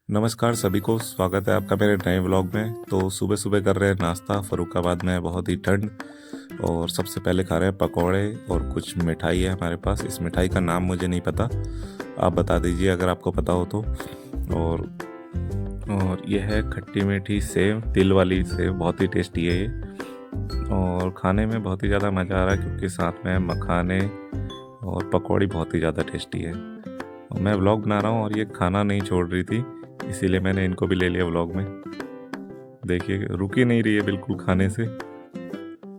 नमस्कार सभी को, स्वागत है आपका मेरे नए व्लॉग में। तो सुबह सुबह कर रहे हैं नाश्ता। फरुखाबाद में बहुत ही ठंड, और सबसे पहले खा रहे हैं पकौड़े और कुछ मिठाई है हमारे पास। इस मिठाई का नाम मुझे नहीं पता, आप बता दीजिए अगर आपको पता हो तो। और यह है खट्टी मीठी सेव, तिल वाली सेव, बहुत ही टेस्टी है ये। और खाने में बहुत ही ज़्यादा मज़ा आ रहा है क्योंकि साथ में मखाने और पकौड़ी बहुत ही ज़्यादा टेस्टी है। और मैं व्लॉग बना रहा हूँ और ये खाना नहीं छोड़ रही थी, इसीलिए मैंने इनको भी ले लिया व्लॉग में। देखिए रुक ही नहीं रही है बिल्कुल खाने से।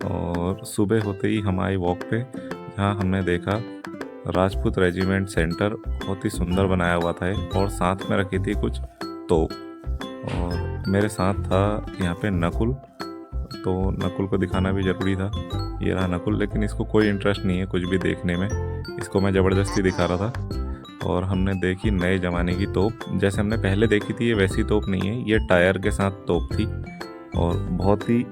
और सुबह होते ही हम आए वॉक पे, जहाँ हमने देखा राजपूत रेजिमेंट सेंटर बहुत ही सुंदर बनाया हुआ था और साथ में रखी थी कुछ तोप। और मेरे साथ था यहाँ पे नकुल, तो नकुल को दिखाना भी ज़रूरी था। ये रहा नकुल, लेकिन इसको कोई इंटरेस्ट नहीं है कुछ भी देखने में, इसको मैं ज़बरदस्ती दिखा रहा था। और हमने देखी नए ज़माने की तोप, जैसे हमने पहले देखी थी। ये वैसी तोप नहीं है, ये टायर के साथ तोप थी और बहुत ही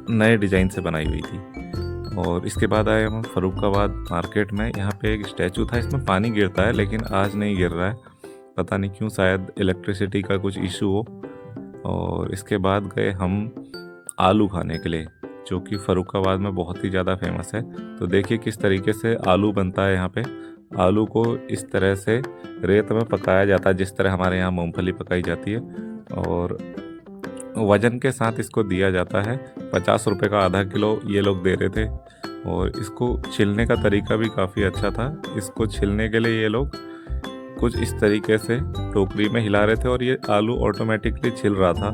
नए डिज़ाइन से बनाई हुई थी। और इसके बाद आए हम फरुखाबाद मार्केट में। यहाँ पे एक स्टैचू था, इसमें पानी गिरता है लेकिन आज नहीं गिर रहा है, पता नहीं क्यों, शायद इलेक्ट्रिसिटी का कुछ इशू हो। और इसके बाद गए हम आलू खाने के लिए, जो कि फरुखाबाद में बहुत ही ज़्यादा फेमस है। तो देखिए किस तरीके से आलू बनता है यहाँ पे। आलू को इस तरह से रेत में पकाया जाता है, जिस तरह हमारे यहाँ मूंगफली पकाई जाती है। और वज़न के साथ इसको दिया जाता है। 50 रुपये का आधा किलो ये लोग दे रहे थे। और इसको छिलने का तरीका भी काफ़ी अच्छा था। इसको छिलने के लिए ये लोग कुछ इस तरीके से टोकरी में हिला रहे थे और ये आलू ऑटोमेटिकली छिल रहा था।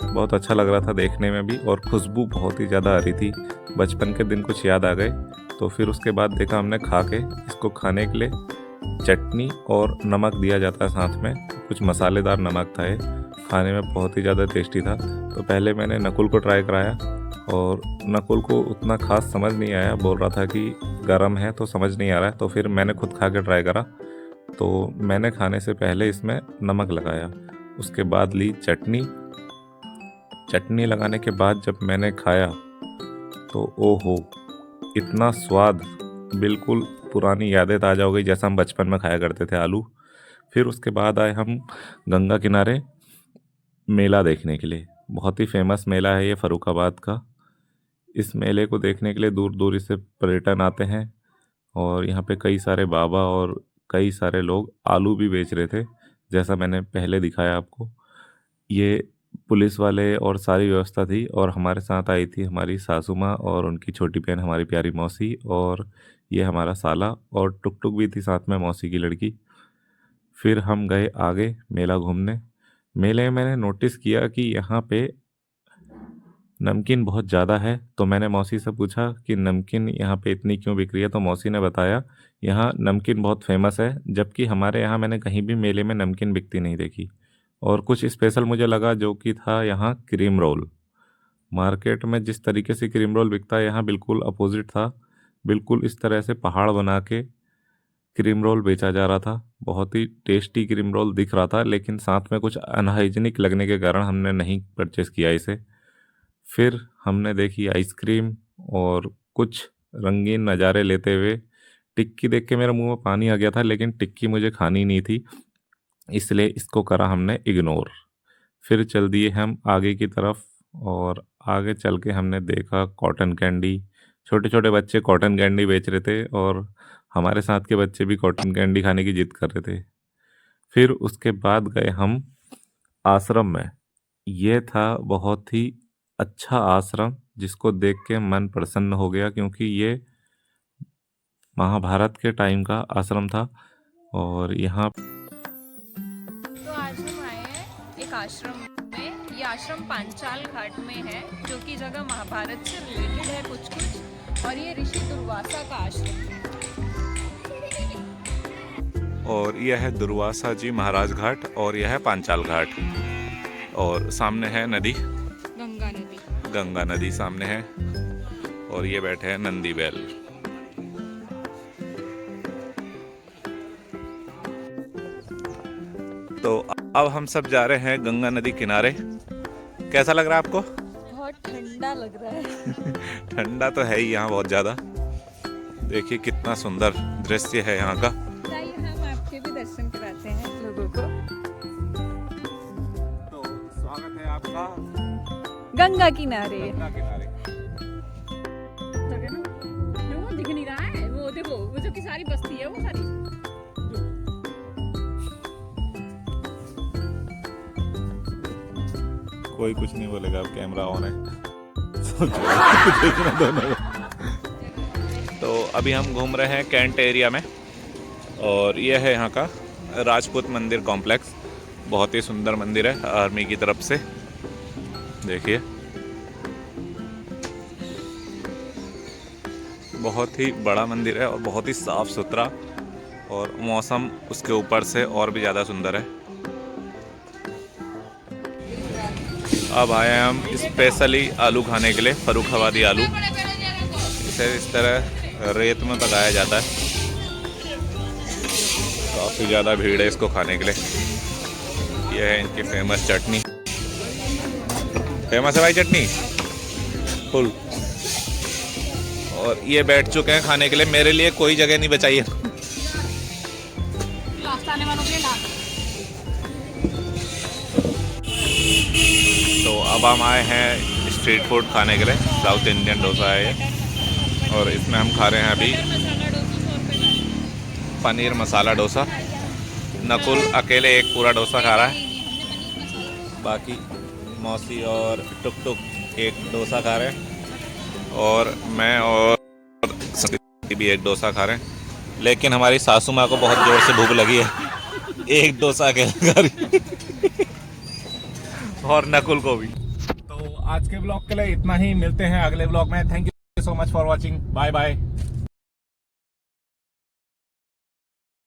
बहुत अच्छा लग रहा था देखने में भी, और खुशबू बहुत ही ज़्यादा आ रही थी। बचपन के दिन कुछ याद आ गए। तो फिर उसके बाद देखा हमने खा के, इसको खाने के लिए चटनी और नमक दिया जाता है साथ में, कुछ मसालेदार नमक था ये। खाने में बहुत ही ज़्यादा टेस्टी था। तो पहले मैंने नकुल को ट्राई कराया, और नकुल को उतना खास समझ नहीं आया, बोल रहा था कि गर्म है तो समझ नहीं आ रहा है। तो फिर मैंने खुद खा के ट्राई करा। तो मैंने खाने से पहले इसमें नमक लगाया, उसके बाद ली चटनी। चटनी लगाने के बाद जब मैंने खाया तो ओहो, इतना स्वाद, बिल्कुल पुरानी यादें ताज़ा हो गई, जैसा हम बचपन में खाया करते थे आलू। फिर उसके बाद आए हम गंगा किनारे मेला देखने के लिए। बहुत ही फेमस मेला है ये फरुखाबाद का। इस मेले को देखने के लिए दूर दूर से पर्यटन आते हैं। और यहाँ पे कई सारे बाबा और कई सारे लोग आलू भी बेच रहे थे, जैसा मैंने पहले दिखाया आपको। ये पुलिस वाले और सारी व्यवस्था थी, और हमारे साथ आई थी हमारी सासू माँ और उनकी छोटी बहन हमारी प्यारी मौसी, और ये हमारा साला, और टुक टुक भी थी साथ में, मौसी की लड़की। फिर हम गए आगे मेला घूमने। मेले में मैंने नोटिस किया कि यहाँ पे नमकीन बहुत ज़्यादा है। तो मैंने मौसी से पूछा कि नमकीन यहाँ पे इतनी क्यों बिक रही है। तो मौसी ने बताया यहाँ नमकीन बहुत फेमस है, जबकि हमारे यहाँ मैंने कहीं भी मेले में नमकीन बिकती नहीं देखी। और कुछ स्पेशल मुझे लगा, जो कि था यहाँ क्रीम रोल। मार्केट में जिस तरीके से क्रीम रोल बिकता है, यहाँ बिल्कुल अपोजिट था। बिल्कुल इस तरह से पहाड़ बना के क्रीम रोल बेचा जा रहा था। बहुत ही टेस्टी क्रीम रोल दिख रहा था, लेकिन साथ में कुछ अनहाइजीनिक लगने के कारण हमने नहीं परचेस किया इसे। फिर हमने देखी आइसक्रीम और कुछ रंगीन नज़ारे लेते हुए। टिक्की देख के मेरे मुंह में पानी आ गया था, लेकिन टिक्की मुझे खानी नहीं थी, इसलिए इसको करा हमने इग्नोर। फिर चल दिए हम आगे की तरफ, और आगे चल के हमने देखा कॉटन कैंडी। छोटे छोटे बच्चे कॉटन कैंडी बेच रहे थे, और हमारे साथ के बच्चे भी कॉटन कैंडी खाने की जिद कर रहे थे। फिर उसके बाद गए हम आश्रम में। ये था बहुत ही अच्छा आश्रम, जिसको देख के मन प्रसन्न हो गया, क्योंकि ये महाभारत के टाइम का आश्रम था। और यहाँ तो आज हम आए हैं एक आश्रम में। ये आश्रम पांचाल घाट में है, जो कि जगह महाभारत से रिलेटेड है कुछ कुछ। और ये ऋषि दुर्वासा का आश्रम है। और यह है दुर्वासा जी महाराज घाट, और यह है पांचाल घाट। और सामने है नदी, गंगा नदी। गंगा नदी सामने है। और ये बैठे हैं नंदी बैल। तो अब हम सब जा रहे हैं गंगा नदी किनारे। कैसा लग रहा है आपको? बहुत ठंडा लग रहा है। ठंडा तो है ही यहाँ बहुत ज़्यादा। देखिए कितना सुंदर दृश्य है यहाँ का। हम आपके भी दर्शन कराते हैं लोगों को। आपका गंगा किनारे। गंगा किनारे। वो दिख नहीं रहा है, वो देखो वो जो की सारी बस्ती है वो सारी। कोई कुछ नहीं बोलेगा, अब कैमरा ऑन है। देखना दोनों। तो अभी हम घूम रहे हैं कैंट एरिया में और यह है यहाँ का राजपूत मंदिर कॉम्प्लेक्स। बहुत ही सुंदर मंदिर है आर्मी की तरफ से, देखिए बहुत ही बड़ा मंदिर है और बहुत ही साफ सुथरा, और मौसम उसके ऊपर से और भी ज़्यादा सुंदर है। अब आए हैं हम स्पेशली आलू खाने के लिए, फर्रुखाबादी आलू। इसे इस तरह रेत में पकाया जाता है, काफ़ी ज़्यादा भीड़ है इसको खाने के लिए। यह है इनकी फेमस चटनी, फेमस है भाई चटनी फुल। और ये बैठ चुके हैं खाने के लिए, मेरे लिए कोई जगह नहीं बचाई है। तो अब हम आए हैं स्ट्रीट फूड खाने के लिए, साउथ इंडियन डोसा है ये, और इसमें हम खा रहे हैं अभी पनीर मसाला डोसा। नकुल अकेले एक पूरा डोसा खा रहा है, बाकी मौसी और टुक टुक एक डोसा खा रहे हैं, और मैं और सती भी एक डोसा खा रहे हैं। लेकिन हमारी सासू माँ को बहुत जोर से भूख लगी है, एक डोसा अकेले खा रही और नकुल को भी। तो आज के ब्लॉग के लिए इतना ही, मिलते हैं अगले ब्लॉग में। Thank you so much for watching, bye bye.